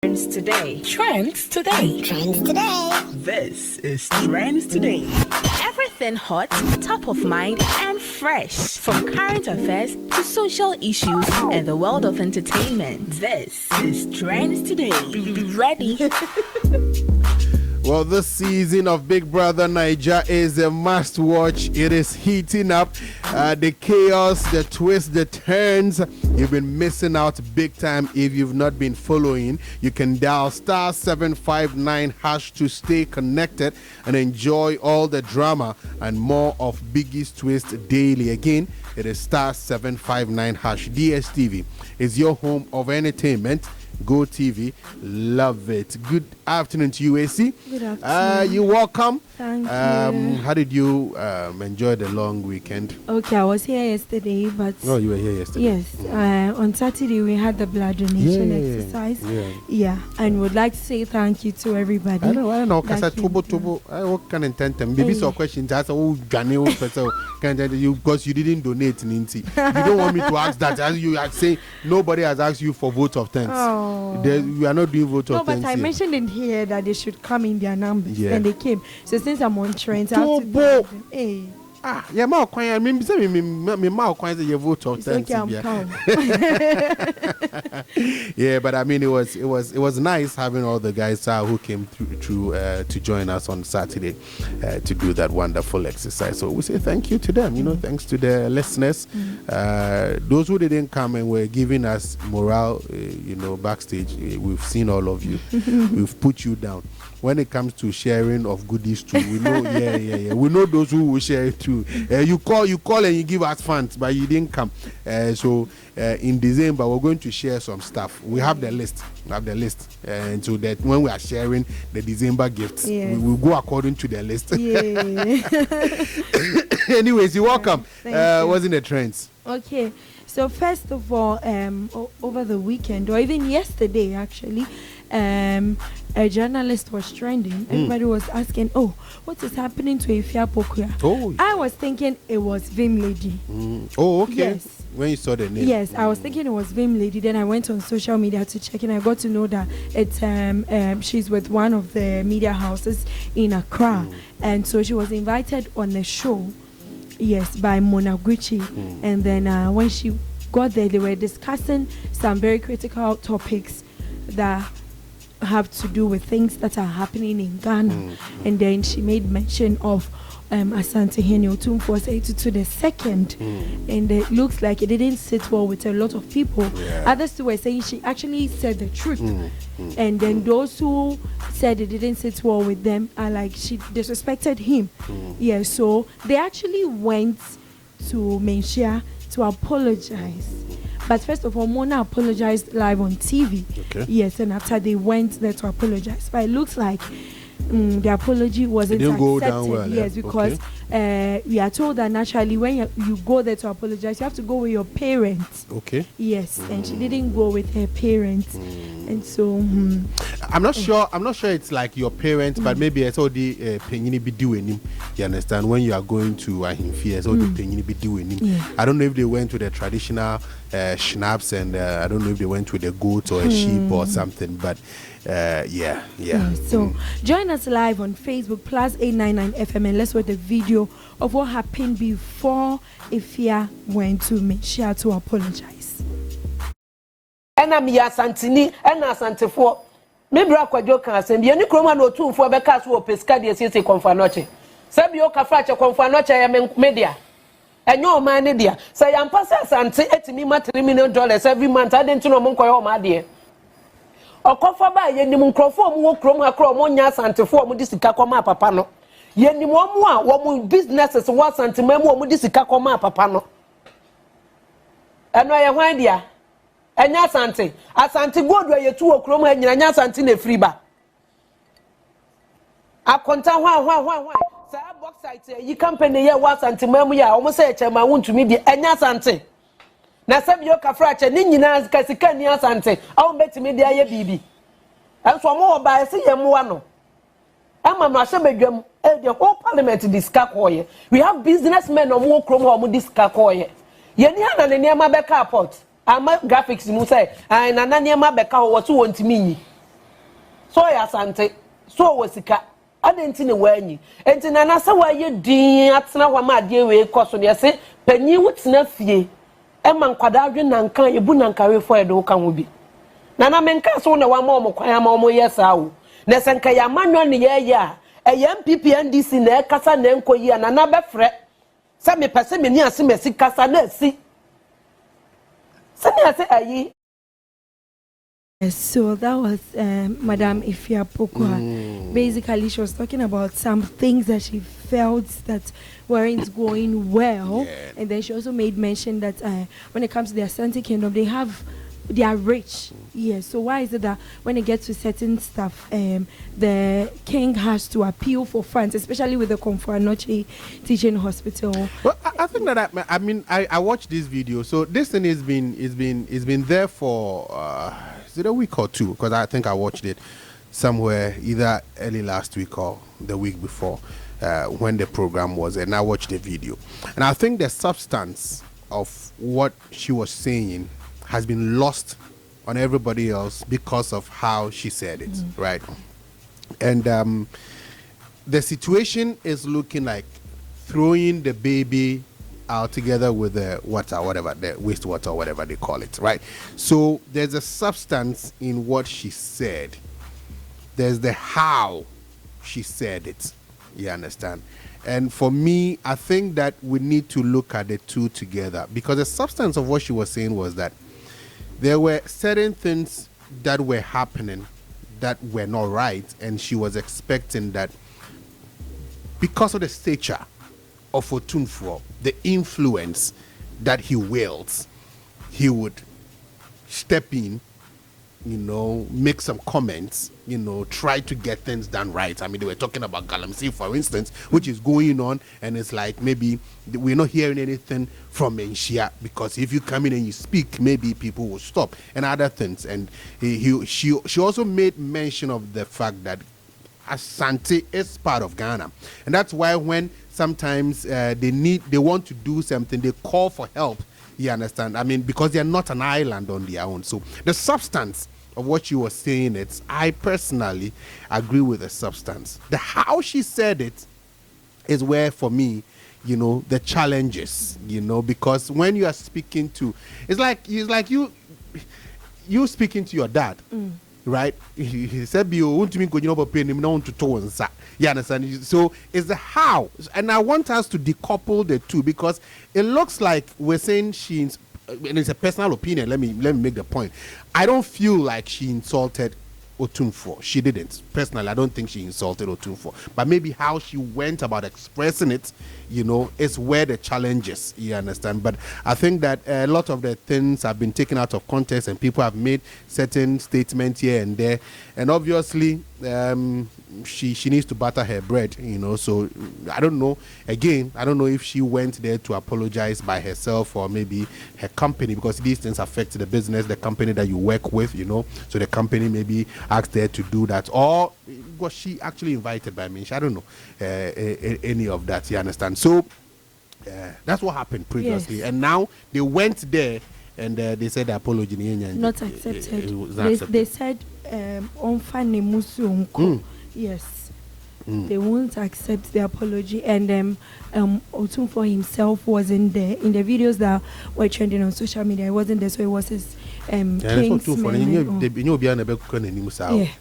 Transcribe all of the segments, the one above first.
Trends today. Trends today. Trends today. This is Trends Today. Everything hot, top of mind, and fresh. From current affairs to social issues and the world of entertainment. This is Trends Today. Be ready. Well, this season of Big Brother Naija is a must-watch. It is heating up. The chaos, the twists, the turns. You've been missing out big time if you've not been following. You can dial *759# to stay connected and enjoy all the drama and more of Biggie's Twist daily. Again, it is *759#. DSTV is your home of entertainment. Go TV, love it. Good afternoon to you, Esi. Good afternoon. You're welcome. Thank you. How did you enjoy the long weekend? Okay, I was here yesterday, but... Oh, you were here yesterday? Yes. On Saturday, we had the blood donation exercise. Yeah. And would like to say thank you to everybody. I know. Because I can intend them. Maybe some questions. Because you didn't donate. You don't want me to ask that. As you are saying, nobody has asked you for vote of thanks. Oh. We are not doing vote of thanks. No, but I mentioned in here that they should come in their numbers. Yeah. And they came. So since I'm on trend, I have to do them. Hey. Yeah, my I mean, say me vote of thanks. Okay, I'm calm. Yeah, but I mean, it was nice having all the guys who came through to join us on Saturday to do that wonderful exercise. So we say thank you to them. You know, thanks to the listeners, those who didn't come and were giving us morale. Backstage, we've seen all of you. We've put you down. When it comes to sharing of goodies too, we know, we know those who will share it too. You call and you give us funds, but you didn't come. So in December, we're going to share some stuff. We have the list. And so that when we are sharing the December gifts, we will go according to the list. Yeah. Anyways, you're welcome. What's in the trends? Okay. So first of all, over the weekend, or even yesterday actually, a journalist was trending. Everybody was asking, what is happening to Afia Pokua? Oh, I was thinking it was Vim Lady. Oh, okay. Yes. When you saw the name. Yes, I was thinking it was Vim Lady. Then I went on social media to check and I got to know that it's she's with one of the media houses in Accra. And so she was invited on a show, by Mona Gucci. And then when she got there, they were discussing some very critical topics that have to do with things that are happening in Ghana. And then she made mention of Asanteman Otumfour to the second. And it looks like it didn't sit well with a lot of people. Others were saying she actually said the truth. And then those who said it didn't sit well with them are like she disrespected him. So they actually went to Manhyia to apologize. But first of all, Mona apologized live on TV. Okay. Yes, and after they went there to apologize. But it looks like the apology wasn't accepted. Go down well, yes, because we are told that naturally when you go there to apologize, you have to go with your parents. Okay. Yes, and she didn't go with her parents. And so I'm not sure it's like your parents, but maybe it's all the penini be doing him. You understand? When you are going to Ahimfia, it's all the penini be doing him. Yeah. I don't know if they went to the traditional schnapps, and I don't know if they went with a goat or a sheep or something, but So join us live on Facebook PLUZZ 899 FM and let's watch the video of what happened before Afia went to Manhyia to apologize. And I'm Santini and Asantefour. Maybe I could joke and say, "Any croma no two for the cast will pescadi as you confanoche. Sabio Cafracha confanoche media. And your man, dear. Say, I'm passing Sante $8 million every month. I didn't know Monco, my dear. Or cover by any microphone, walk from a chrome on your Santefour, Mudisicacoma Papano. Yenny more, what businesses was Santimemo, Mudisicacoma Papano. And I am my dear. And Asante, Asante good where you 2 o'clock and Asante free bar. I contain why. Sir, box site, you company here was Antimamia, almost say, I want to meet the Asante. Now, some your cafracha, Nininas, Cassicani Asante, I'll bet me the air baby. And for more by a Yamuano. I'm a Mashabegum, the whole parliament to discuss. We have businessmen of more chrome or discuss. Yeniana and Yama Becca pot. I'm graphics, you say, and Anania Becca was 2 want me. so ya Asante so wasika adenti ne wanyi enti na na se waye din atena hwa ma ade we koso de se panyi wutena fie e man kwada adwe nankan ebu nankawe fo edo ka ho bi na menka so na wa ma omkwan ama omo yesa wo na se nka ya manwo ne ye a e MPP NDC na e kasa na enkoyi na befre se me pese me ni ase mesi kasa na si se ni ase ayi. So that was Madam Afia Pokua. Basically, she was talking about some things that she felt that weren't going well, and then she also made mention that when it comes to the Asante Kingdom, they are rich. Yes. So why is it that when it gets to certain stuff, the king has to appeal for funds, especially with the Otumfour and Asanteman teaching hospital? Well, I think that I watched this video. So this thing has been there for is it a week or two? Because I think I watched it somewhere either early last week or the week before when the program was, and I watched the video. And I think the substance of what she was saying has been lost on everybody else because of how she said it, right? And the situation is looking like throwing the baby out together with the water, whatever, the wastewater, whatever they call it, right? So there's a substance in what she said. There's the how she said it, you understand? And for me, I think that we need to look at the two together, because the substance of what she was saying was that there were certain things that were happening that were not right, and she was expecting that because of the stature of Otumfour, the influence that he wields, he would step in, make some comments, try to get things done right. I mean, they were talking about Galamsey, for instance, which is going on, and it's like maybe we're not hearing anything from Manhyia, because if you come in and you speak, maybe people will stop, and other things. And she also made mention of the fact that Asante is part of Ghana, and that's why when sometimes they want to do something, they call for help. You understand? I mean, because they're not an island on their own. So the substance of what you were saying, I personally agree with the substance. The how she said it is where, for me, the challenges, because when you are speaking to, it's like you speaking to your dad. Right? He said, you understand? So it's the how. And I want us to decouple the two, because it looks like we're saying and it's a personal opinion. Let me make the point. I don't feel like she insulted Otumfour. She didn't. Personally, I don't think she insulted Otumfour. But maybe how she went about expressing it, is where the challenge is. You understand? But I think that a lot of the things have been taken out of context, and people have made certain statements here and there. And obviously, she needs to butter her bread, So I don't know. Again, I don't know if she went there to apologize by herself or maybe her company, because these things affect the business, the company that you work with, So the company maybe asked her to do that, or was she actually invited by me? I don't know any of that. You understand? So that's what happened previously, yes. And now they went there and they said the apology not accepted. They said yes. They won't accept the apology, and Otumfour himself wasn't there in the videos that were trending on social media. He wasn't there, so it was his kinsman.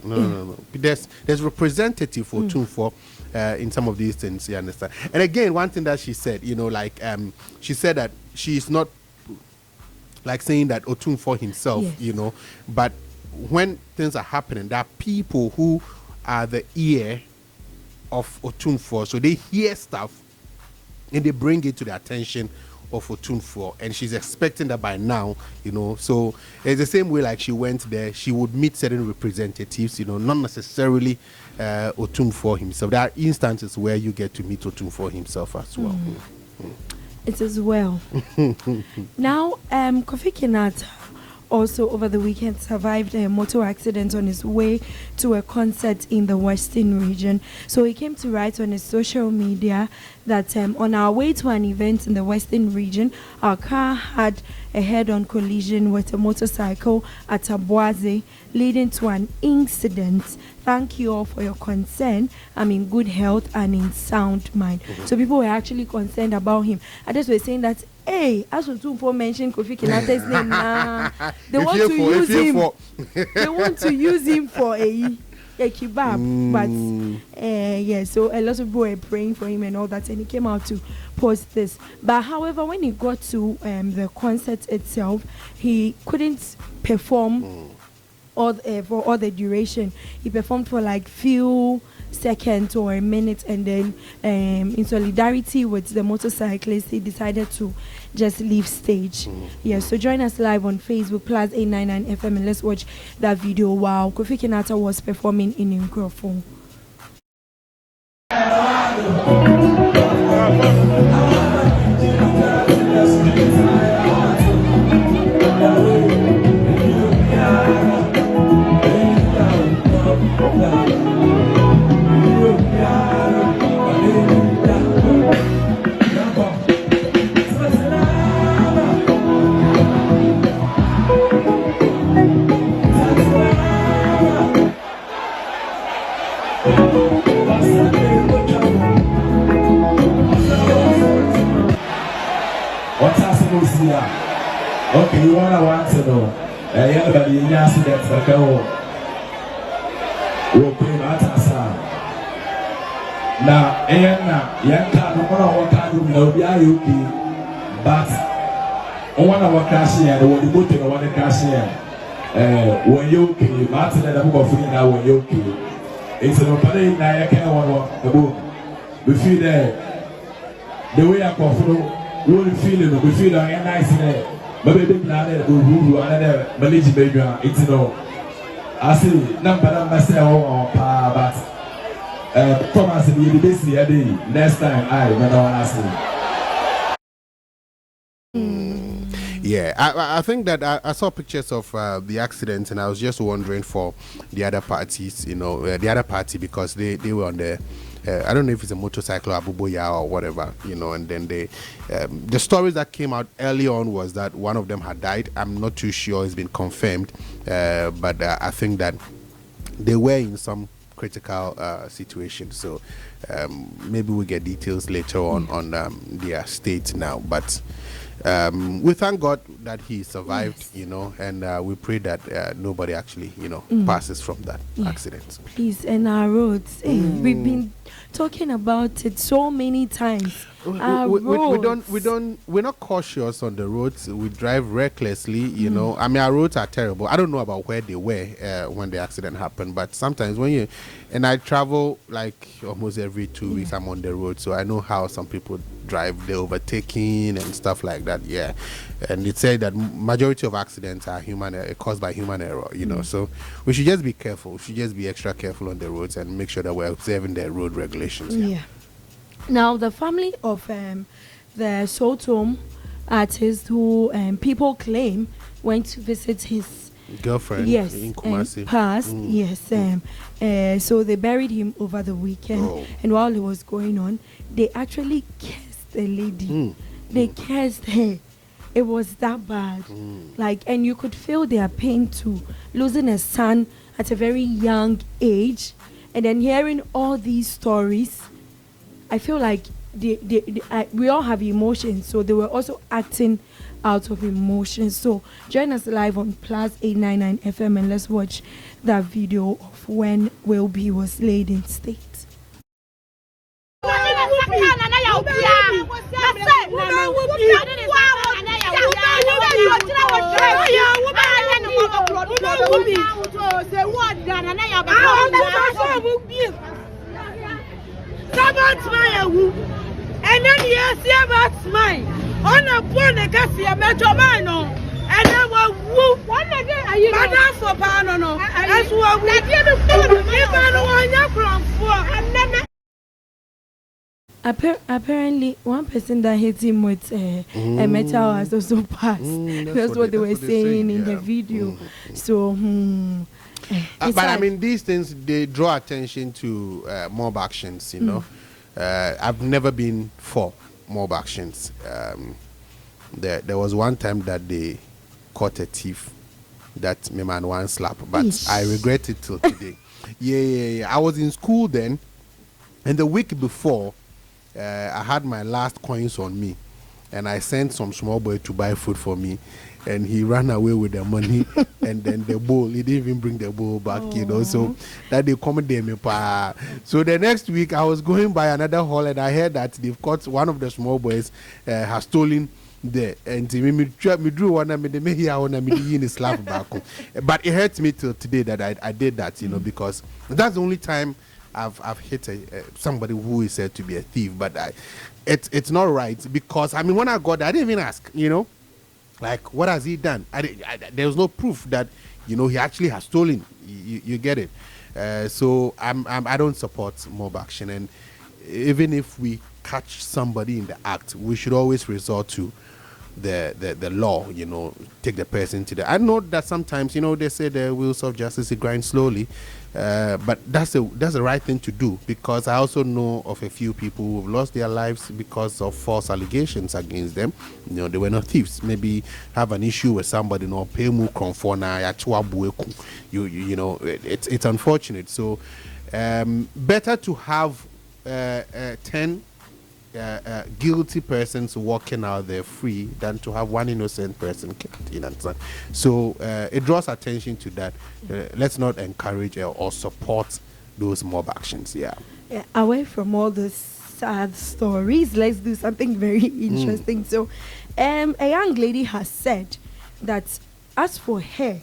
No. There's representative for Otumfour in some of these things. You understand? And again, one thing that she said, she said that she's not like saying that Otumfour himself, yes. But when things are happening, there are people who are the ear of Otumfour, so they hear stuff and they bring it to the attention of Otumfour, and she's expecting that by now, so it's the same way like she went there, she would meet certain representatives, not necessarily Otumfour himself. There are instances where you get to meet Otumfour himself as well. It as well. Now, Kofi Kinaata also over the weekend survived a motor accident on his way to a concert in the Western region. So he came to write on his social media that on our way to an event in the Western region, our car had a head-on collision with a motorcycle at Abuaze, leading to an incident. Thank you all for your concern. I'm in good health and in sound mind. So people were actually concerned about him. Others were saying that, hey, as Otumfour mentioned Kofi Kinaata's name, they want to use him. They want to use him for a kebab. But yeah, so a lot of people were praying for him and all that, and he came out to post this. But however, when he got to the concert itself, he couldn't perform for all the duration. He performed for like few seconds or a minute, and then in solidarity with the motorcyclist, he decided to just leave stage. Yeah, so join us live on Facebook PLUZZ 899 FM and let's watch that video while Kofi Kinaata was performing in Nkrofo. Okay, you want to know? Everybody in the accident, okay, we'll pay Matasa. Now, Yanka, no one of what kind of no be but one of our cashier, the one you put in one cashier. When you okay, Martin and the book of free now when you okay. It's an opening, I can't want the book. We feel there. The way I come through. We feel nice there. But we plan who are managing baby. It's no. I see number myself but Thomas the busy a day. Next time I when I see. Yeah, I think that I saw pictures of the accident, and I was just wondering for the other parties, the other party, because they were on the I don't know if it's a motorcycle or Abuboya or whatever, and then the stories that came out early on was that one of them had died. I'm not too sure it's been confirmed, but I think that they were in some critical situation. So maybe we'll get details later on their state now. But we thank God that he survived, and we pray that nobody actually, passes from that accident. Please, and our roads, we've been talking about it so many times. We're not cautious on the roads. We drive recklessly, I mean, our roads are terrible. I don't know about where they were when the accident happened, but sometimes and I travel like almost every 2 weeks, I'm on the road, so I know how some people drive, they're overtaking and stuff like that. Yeah, and it said that majority of accidents are caused by human error, so we should just be careful. We should just be extra careful on the roads and make sure that we're observing the road regulations. Yeah. Now, the family of the Sotom artist who people claim went to visit his girlfriend in Kumasi passed. Yes, so they buried him over the weekend, and while it was going on, they actually cursed the lady. They cursed her. It was that bad. And you could feel their pain too, losing a son at a very young age, and then hearing all these stories. I feel like we all have emotions, so they were also acting out of emotions. So join us live on PLUZZ 899 FM and let's watch that video of when Wilby was laid in state. And then yes, about mine. On a poor Negasia Metromano, and then one again, are you not for Pano? As well, we get a phone, and then Apparently, one person that hit him with a metal has also passed. That's what they were saying in the video. So, but I mean, these things, they draw attention to mob actions, you know. I've never been for mob actions. There was one time that they caught a thief that my man once slapped, but I regret it till today. Yeah. I was in school then, and the week before, I had my last coins on me, and I sent some small boy to buy food for me, and he ran away with the money, and then the bowl, he didn't even bring the bowl back, you know, so that they come there. So the next week, I was going by another hall, and I heard that they've caught one of the small boys has stolen there, and me drew one and me here on me slap back. But it hurts me till today that I did that, you know, because that's the only time I've hit somebody who is said to be a thief. But it's not right, because I mean, when I got there, I didn't even ask, you know, like, what has he done? There was no proof that, you know, he actually has stolen. You get it? So I don't support mob action, and even if we catch somebody in the act, we should always resort to the law, you know, take the person to the. I know that sometimes, you know, they say the wheels of justice grind slowly, but that's the right thing to do, because I also know of a few people who have lost their lives because of false allegations against them. You know, they were not thieves. Maybe have an issue with somebody, you know, pay mu konfona ya chwa bueku. You know, it's unfortunate. So better to have 10 guilty persons walking out there free than to have one innocent person killed. You know, so it draws attention to that. Let's not encourage or support those mob actions. Yeah. Away from all the sad stories, let's do something very interesting. So, a young lady has said that as for her,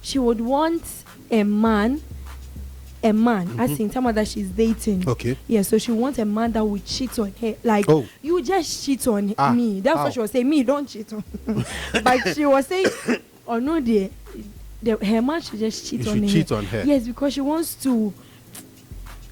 she would want a man, as in someone that she's dating. Okay. Yeah, so she wants a man that would cheat on her. Like, you just cheat on me. That's what she was saying. Me, don't cheat on But she was saying, oh no, her man should just cheat on her. Yes, because she wants to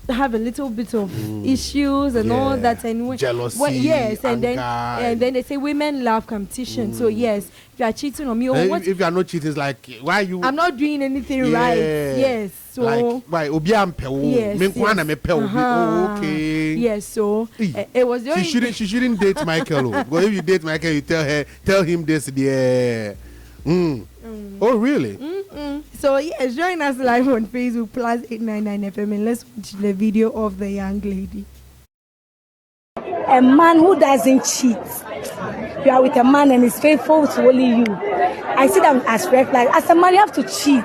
have a little bit of issues and all that, and jealousy, anger, and then they say women love competition. So yes, if you are cheating on me, if you are not cheating, it's like, why you? I'm not doing anything right. Yes, so like, why okay. Yes, so it was. She shouldn't date Michael. Because if you date Michael, you tell him this. Oh really? So yes, join us live on Facebook +899 FM, and let's watch the video of the young lady. A man who doesn't cheat. You are with a man and is faithful to only you. I see them as red flag. As a man, you have to cheat.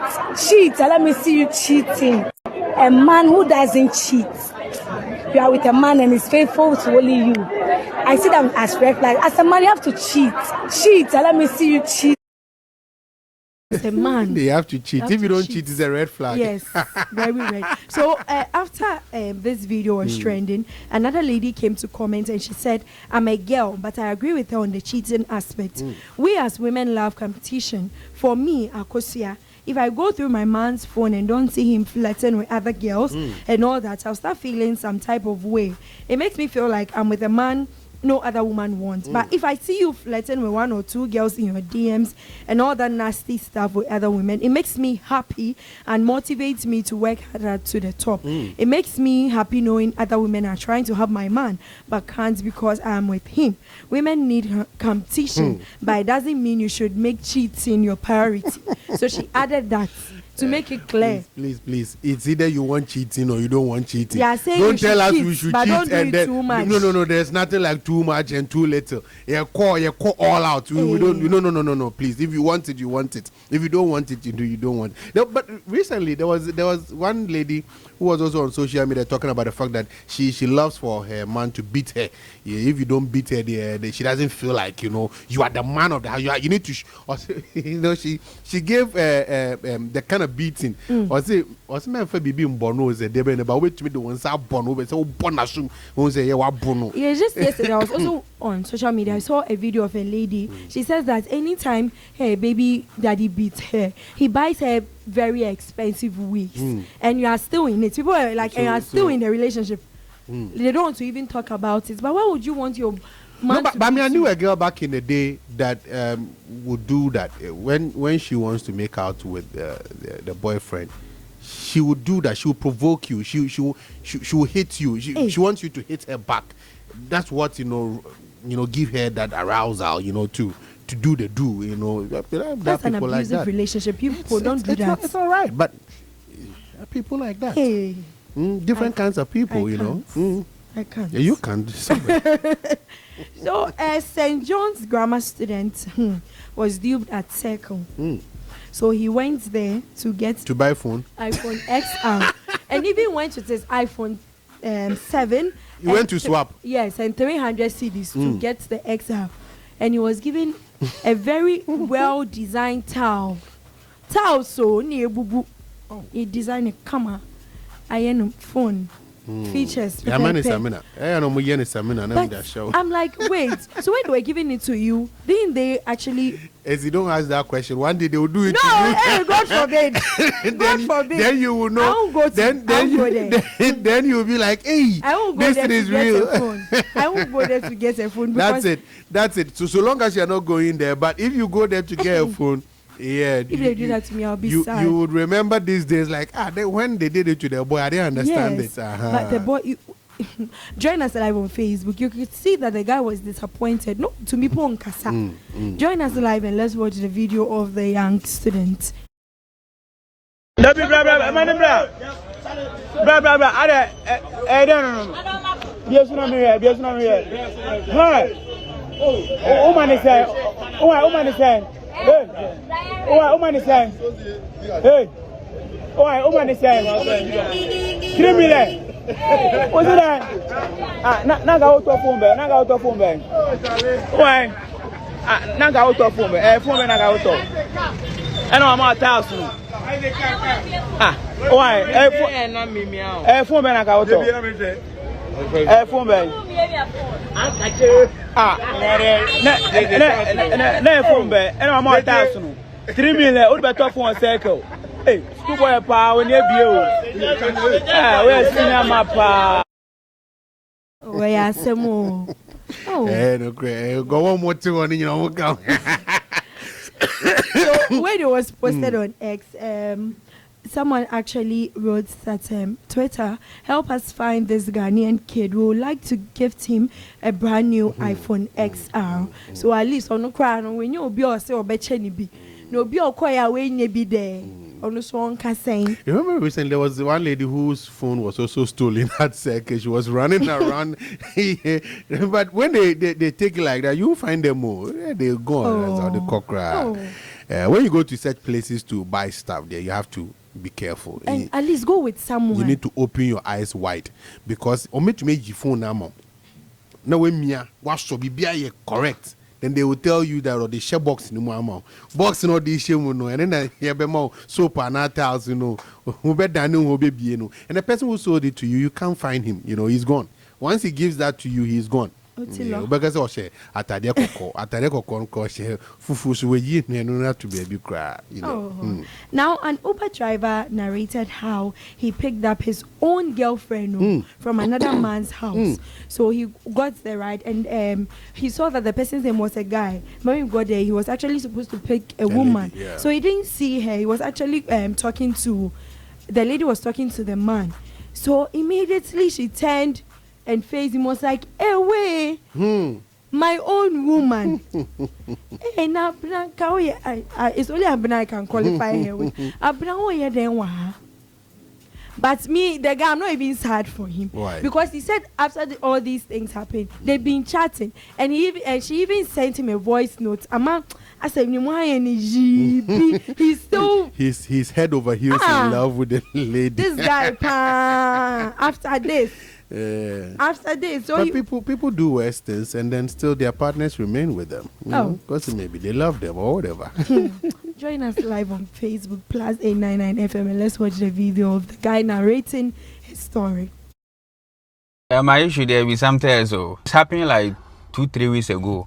Cheat. Let me see you cheating. A man who doesn't cheat. You are with a man and is faithful to only you. I see them as red flag. As a man, you have to cheat. Cheat. Let me see you cheat. A man, they have to cheat. If you don't cheat, it's a red flag. Yes, very red. So after this video was trending, another lady came to comment and she said, I'm a girl, but I agree with her on the cheating aspect. We as women love competition. For me, Akosia, if I go through my man's phone and don't see him flirting with other girls and all that, I'll start feeling some type of way. It makes me feel like I'm with a man no other woman wants. But if I see you flirting with one or two girls in your DMs and all that nasty stuff with other women, it makes me happy and motivates me to work harder to the top. It makes me happy knowing other women are trying to have my man but can't because I'm with him. Women need competition, but it doesn't mean you should make cheating your priority. So she added that to make it clear. Please. It's either you want cheating or you don't want cheating. Yeah, don't tell us we should but cheat don't do and it then too much. No. There's nothing like too much and too little. You call all out. We don't. No. Please, if you want it, you want it. If you don't want it, you don't want it. No, but recently there was one lady who was also on social media talking about the fact that she loves for her man to beat her. Yeah, if you don't beat her, she doesn't feel like you are the man of the house. You need to. She gave the kind of beating. Was me for bibi mbono ze debe ne ba wait me the one say bono be say born assume won say wa bono. Yeah, just yesterday I was also on social media. I saw a video of a lady. She says that anytime her baby daddy beats her, he buys her very expensive wigs, and you are still in it. People are like, and you are still in the relationship. They don't want to even talk about it. But why would you want your man No, to but I mean, I beat knew you? a girl back in the day that would do that when she wants to make out with the boyfriend. She would do that. She would provoke you. She will hit you. She wants you to hit her back. That's what give her that arousal. To do the do. That's an people like abusive that. relationship. People don't do that. It's all right, but people like that. Hey, Different kinds of people. I can't. Yeah, you can't. So, a St. John's grammar student was duped at Circle. So he went there to buy phone. iPhone XR, and even went with his iPhone 7. He went to swap. Yes, and 300 CDs to get the XR, and he was given a very well-designed towel. So near bubu. He designed a camera, iron phone. Features. Yeah, man, I'm like, wait. So when they were giving it to you, didn't they actually? As you don't ask that question, one day they will do it No, to you. hey, God forbid. God forbid. Then you will know. I won't go to. Then you will be like, hey, I won't go this there is to get real. a phone. I won't go there to get a phone. Because That's it. So long as you are not going there, but if you go there to get a phone. Yeah, if they do that to me, I'll be sad. You would remember these days, like when they did it to the boy, I didn't understand yes, it. But the boy, join us live on Facebook. You could see that the guy was disappointed. No, to me, Kasa. Join us live and let's watch the video of the young student. No, yes, no, Hi. Oh, man is saying. Oh, man is saying. Hey. Oh, man is saying. Hey. Oh, man is saying. 3 million. What's that? Naga auto phone, Naga auto phone. Why? Naga auto phone, phone, Naga auto. And I'm out 1,000. Why? Phone, Naga auto. Phone, phone, and I'm out 1,000. 3 million, what better phone circle? Hey, schoolboy power near you. Where's my pa? Where are some more? Oh, no, great. Go one more to one in your account. So when it was posted on X, someone actually wrote that Twitter, help us find this Ghanaian kid. We would like to gift him a brand new iPhone XR. So at least on the crown, when you be or say or be no be or quite when you be there. On the song saying. You remember recently there was one lady whose phone was also stolen at circle. She was running around. But when they take it like that, you find them more. They go on the cockra. When you go to such places to buy stuff there, you have to be careful. And at least go with someone. You need to open your eyes wide because to make your phone now. Now when me what should be correct. Then they will tell you that or the share box in the box no the share no and then here be more soap and towels who better who be and the person who sold it to you, you can't find him. He's gone. Once he gives that to you, he's gone. Because atade koko share fufu so we no to be a big cry. Now an Uber driver narrated how he picked up his own girlfriend from another man's house. So he got the ride and he saw that the person's name was a guy. When he got there, he was actually supposed to pick a woman. Lady, yeah. So he didn't see her. He was actually talking to the lady was talking to the man. So immediately she turned and faced him, was like, away, my own woman. Hey, now, it's only Abna I can qualify her with. Abna, then but me, the guy, I'm not even sad for him. Why? Because he said after all these things happened, they've been chatting, and she even sent him a voice note. I said, he's still he's head over heels in love with the lady. This guy, after this. After this, so but people do worse things and then still their partners remain with them. Because maybe they love them or whatever. Join us live on Facebook, PLUZZ 899 FM, and let's watch the video of the guy narrating his story. My issue there be something else. So it's happening like 2-3 weeks ago.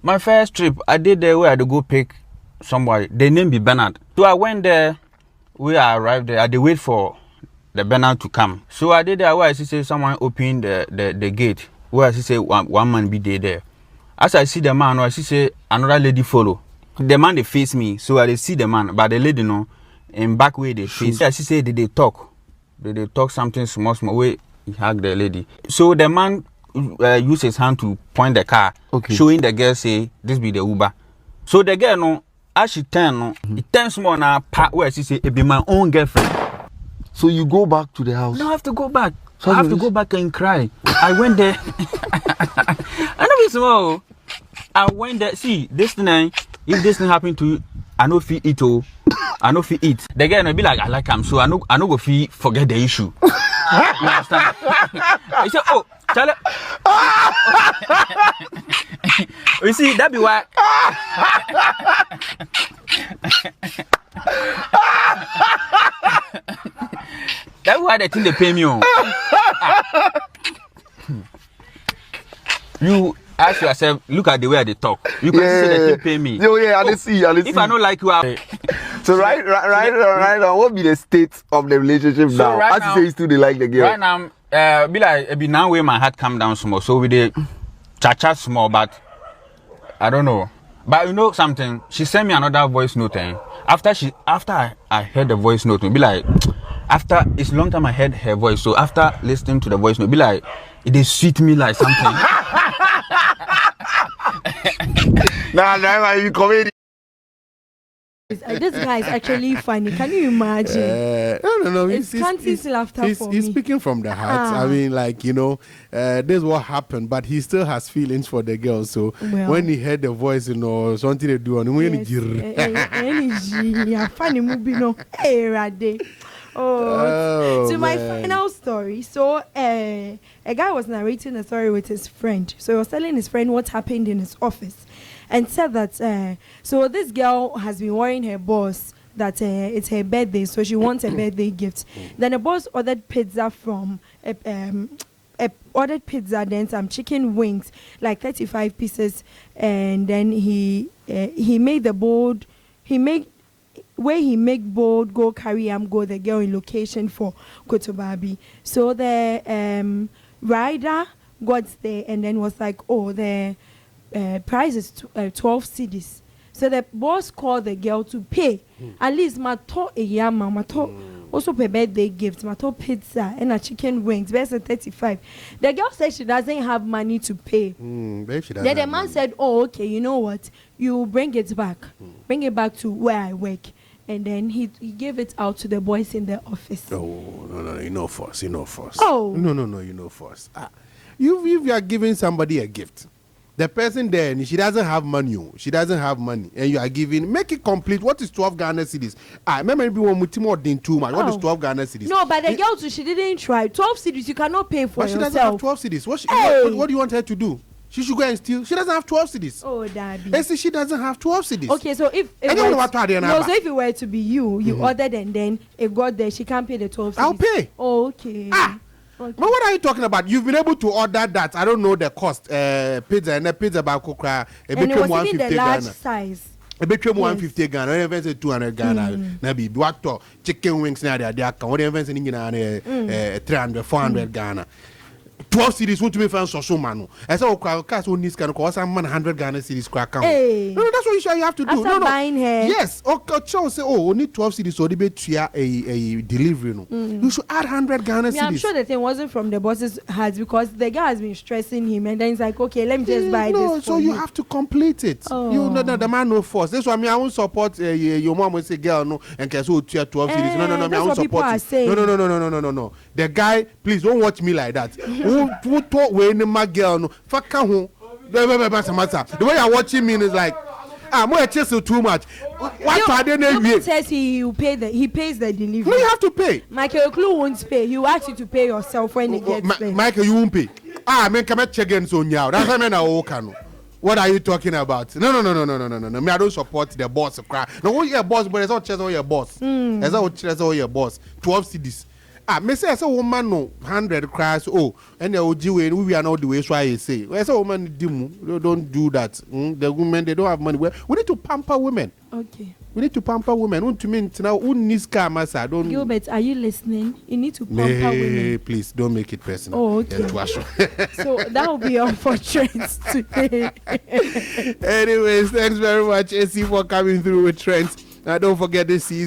My first trip, I did there where I had to go pick somebody. The name be Bernard. So I went there. We arrived there. I did wait for the banner to come. So I did that where I see someone open the gate. Where I see one man be there. As I see the man, I see another lady follow. The man they face me, so I see the man, but the lady no. In back way they face. I see they talk. They talk something small way. He hug the lady. So the man use his hand to point the car, showing the girl say this be the Uber. So the girl no, as she turn no, it turns more now part where she say it be my own girlfriend. So you go back to the house? No, I have to go back. So I have to go back and cry. I went there. I know it's small. I went there. See this thing. If this thing happen to you, I know if you eat I know if you eat. The girl no be like I like him, so I know go forget the issue. You understand? I said, oh, Charlie. You see, that be why. That's why they think they pay me on. You ask yourself, look at the way they talk. You can see that they pay me. Oh yeah, I see. If I don't like you, so right now, what be the state of the relationship now? Right as you say, you still they like the girl. Right now, be now where my heart come down small. So we did chat small, but I don't know. But you know something? She sent me another voice note. After I heard the voice note, be like, after it's long time I heard her voice. So after listening to the voice note, be like, it is sweet me like something. Nah, you comedy. This guy is actually funny. Can you imagine? No. It's laughter for me. He's speaking from the heart. I mean, like, you know, this is what happened, but he still has feelings for the girl. So when he heard the voice, you know, something to do on him. Funny movie, no. So my final story. So a guy was narrating a story with his friend. So he was telling his friend what happened in his office, and said that so this girl has been worrying her boss that it's her birthday, so she wants a birthday gift. Then the boss ordered pizza from then some chicken wings, like 35 pieces, and then he made the board. He make board go carry go the girl in location for Kotobabi. So the rider got there and then was like, oh, the price is 12 cedis. So the boss called the girl to pay. At least mato a yama, mato also pay birthday gifts, mato pizza and a chicken wings, verse 35. The girl said she doesn't have money to pay. Then the man said, oh, okay, you know what? You bring it back. Bring it back to where I work. And then he gave it out to the boys in the office. Oh, no, you know force. Oh. No, you know force. You are giving somebody a gift. The person there, she doesn't have money. And you are giving, make it complete. What is 12 Ghana cedis? I remember everyone with more than 2 months. What is 12 Ghana cedis? No, but the girl too, she didn't try. 12 cedis, you cannot pay for yourself. She doesn't have 12 cedis. What do you want her to do? She should go and steal. She doesn't have 12 cedis. Oh, Daddy. Esi, she doesn't have 12 cedis. Okay, so if it were to be you ordered and then it got there, she can't pay the 12 cedis. I'll pay. Oh, okay. Okay. But what are you talking about? You've been able to order that. I don't know the cost. Pizza and a pizza about Kokra. And it was even the large size. A bit 150 Ghana. What even say 200 Ghana? Maybe what to chicken wings now? They are what even say 300, 400 Ghana. 12 cities want to be found so manu. I said, okay, cast on this can cost some 100 Ghana cities crack out. Hey. No, that's what you have to do. After buying her. Yes. Okay, Charles say, oh, we need 12 cities so they be a delivery. No, you should add 100 Ghana cities. I'm sure the thing wasn't from the boss's hands because the guy has been stressing him, and then he's like, okay, let me just buy this. No, so you have to complete it. Oh. You know, the man no force. That's why I won't support your mom will say, girl, no, and can so 12 cities. No, I won't support it. No. The guy, please don't watch me like that. Who talk when my girl no fuck home. The way you're watching me is like I'm gonna chase you too much. What are they name? Says he pays the delivery. No, you have to pay. Michael Clue won't pay. He will ask you to pay yourself when he gets there. Michael, you won't pay. I mean, come and check in so now. That's what I mean. What are you talking about? No. Me, I don't support the boss. No, what your boss, but it's not just all your boss. It's not all your boss. 12 CDs. Me say as a woman no 100 cries. Oh, and the OG way we are not the way. So I say, as a woman, don't do that. The women they don't have money. We need to pamper women. Okay. We need to pamper women. Who to mean now? Who needs cameras? I don't. Gilbert, are you listening? You need to pamper women. Please don't make it personal. Oh, okay. So that will be all for trends today. Anyways, thanks very much, Esi, for coming through with trends. Don't forget this season.